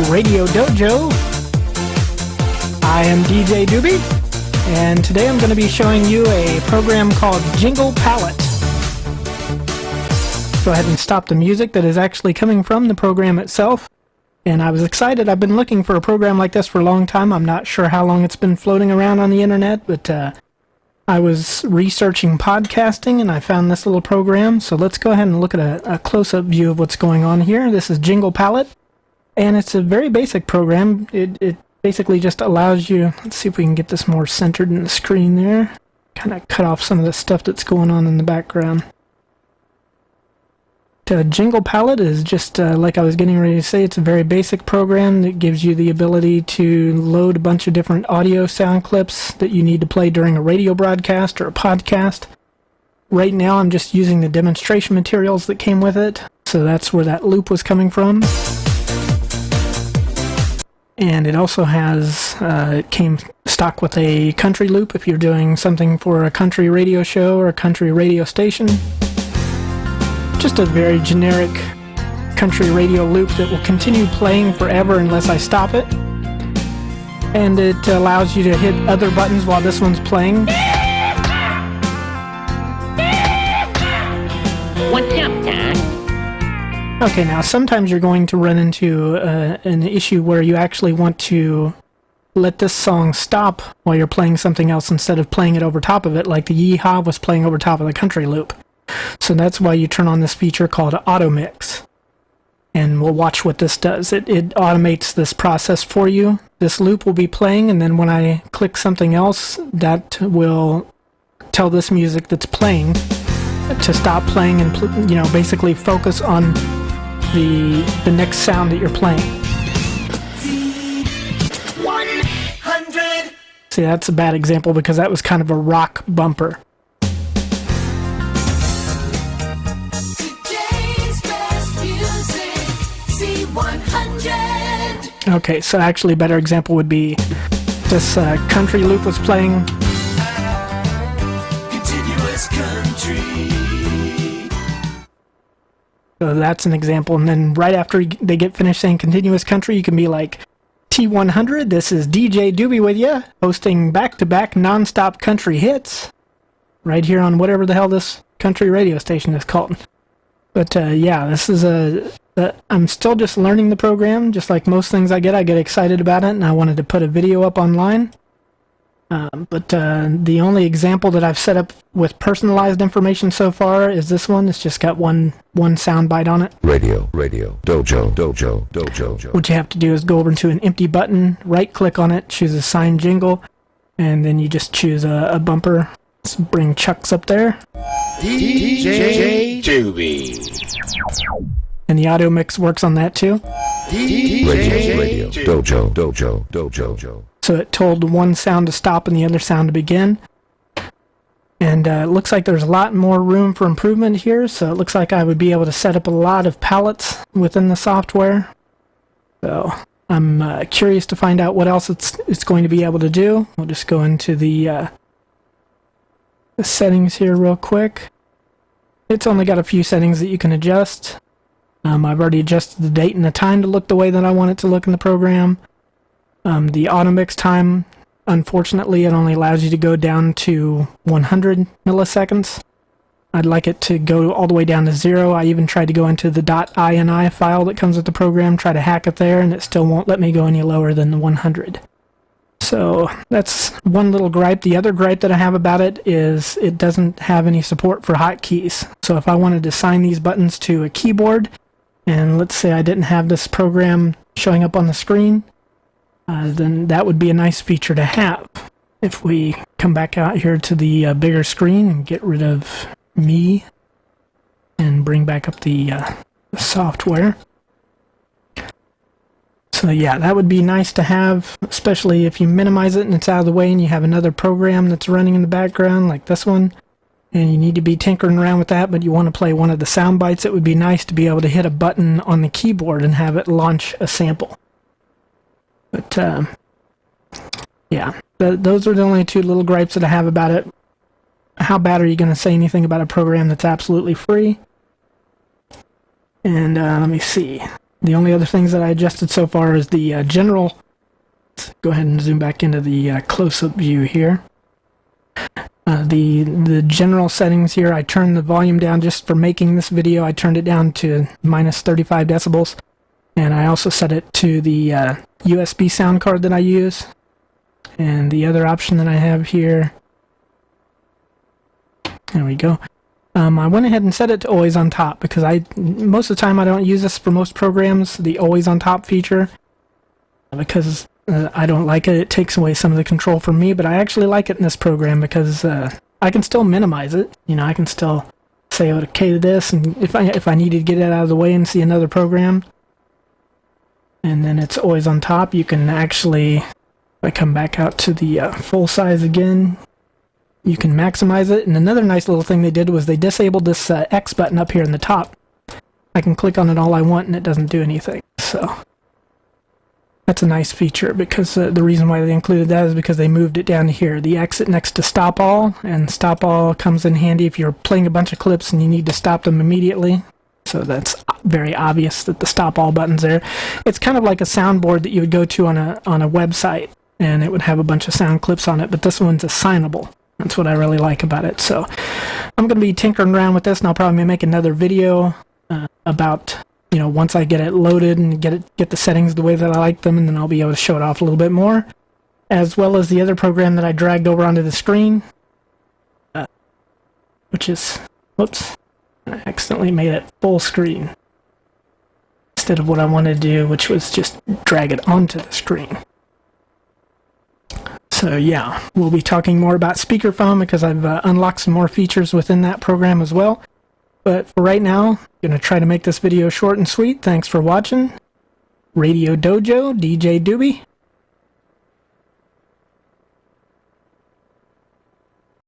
RadioDoJo. I am DJ Doobie, and today I'm going to be showing you a program called Jingle Palette. Go ahead and stop the music that is actually coming from the program itself. And I was excited. I've been looking for a program like this for a long time. I'm not sure how long it's been floating around on the internet, but I was researching podcasting and I found this little program. So let's go ahead and look at a close-up view of what's going on here. This is Jingle Palette, and it's a very basic program. It basically just allows you, let's see if we can get this more centered in the screen there. Kind of cut off some of the stuff that's going on in the background. Jingle Palette is just, like I was getting ready to say, it's a very basic program that gives you the ability to load a bunch of different audio sound clips that you need to play during a radio broadcast or a podcast. Right now I'm just using the demonstration materials that came with it, so that's where that loop was coming from. And it also has, it came stock with a country loop if you're doing something for a country radio show or a country radio station. Just a very generic country radio loop that will continue playing forever unless I stop it. And it allows you to hit other buttons while this one's playing. What's up, Dad? Okay, now sometimes you're going to run into an issue where you actually want to let this song stop while you're playing something else instead of playing it over top of it, like the Yeehaw was playing over top of the country loop. So that's why you turn on this feature called Auto Mix. And we'll watch what this does. It automates this process for you. This loop will be playing, and then when I click something else, that will tell this music that's playing to stop playing and basically focus on the next sound that you're playing. 100. See, that's a bad example because that was kind of a rock bumper. Okay, so actually a better example would be this country loop was playing. Continuous country. So that's an example, and then right after they get finished saying continuous country, you can be like, T100, this is DJ Doobie with you, hosting back-to-back non-stop country hits, right here on whatever the hell this country radio station is called. But yeah, this is I'm still just learning the program. Just like most things I get excited about it, and I wanted to put a video up online. But the only example that I've set up with personalized information so far is this one. It's just got one sound bite on it. RadioDoJo. What you have to do is go over to an empty button, right-click on it, choose Assign Jingle, and then you just choose a bumper. Let's bring Chuck's up there. DJ Doobie. And the audio mix works on that too. RadioDoJo. So it told one sound to stop and the other sound to begin. And it looks like there's a lot more room for improvement here. So it looks like I would be able to set up a lot of palettes within the software. So I'm curious to find out what else it's going to be able to do. We'll just go into the settings here real quick. It's only got a few settings that you can adjust. I've already adjusted the date and the time to look the way that I want it to look in the program. The auto mix time, unfortunately, it only allows you to go down to 100 milliseconds. I'd like it to go all the way down to 0. I even tried to go into the .ini file that comes with the program, try to hack it there, and it still won't let me go any lower than the 100. So that's one little gripe. The other gripe that I have about it is it doesn't have any support for hotkeys. So if I wanted to assign these buttons to a keyboard, and let's say I didn't have this program showing up on the screen, then that would be a nice feature to have. If we come back out here to the bigger screen and get rid of me and bring back up the software. So yeah, that would be nice to have, especially if you minimize it and it's out of the way and you have another program that's running in the background like this one, and you need to be tinkering around with that, but you want to play one of the sound bites. It would be nice to be able to hit a button on the keyboard and have it launch a sample. But yeah, those are the only two little gripes that I have about it. How bad are you going to say anything about a program that's absolutely free? And let me see. The only other things that I adjusted so far is the general. Let's go ahead and zoom back into the close-up view here. The general settings here, I turned the volume down just for making this video. I turned it down to minus 35 decibels. And I also set it to the USB sound card that I use. And the other option that I have here, there we go. I went ahead and set it to always on top because most of the time I don't use this for most programs, the always on top feature, because I don't like it. It takes away some of the control from me, but I actually like it in this program because I can still minimize it. You know, I can still say okay to this, and if I needed to get it out of the way and see another program, and then it's always on top, you can actually, if I come back out to the full size again, you can maximize it. And another nice little thing they did was they disabled this X button up here in the top. I can click on it all I want and it doesn't do anything. So that's a nice feature, because the reason why they included that is because they moved it down to here, the exit next to stop all, and stop all comes in handy if you're playing a bunch of clips and you need to stop them immediately. So that's very obvious that the stop all button's there. It's kind of like a soundboard that you would go to on a website, and it would have a bunch of sound clips on it, but this one's assignable. That's what I really like about it. So I'm going to be tinkering around with this, and I'll probably make another video about, you know, once I get it loaded and get the settings the way that I like them, and then I'll be able to show it off a little bit more, as well as the other program that I dragged over onto the screen, which is, whoops, I accidentally made it full screen instead of what I wanted to do, which was just drag it onto the screen. So yeah, we'll be talking more about speakerphone because I've unlocked some more features within that program as well. But for right now, I'm going to try to make this video short and sweet. Thanks for watching. Radio Dojo, DJ Doobie.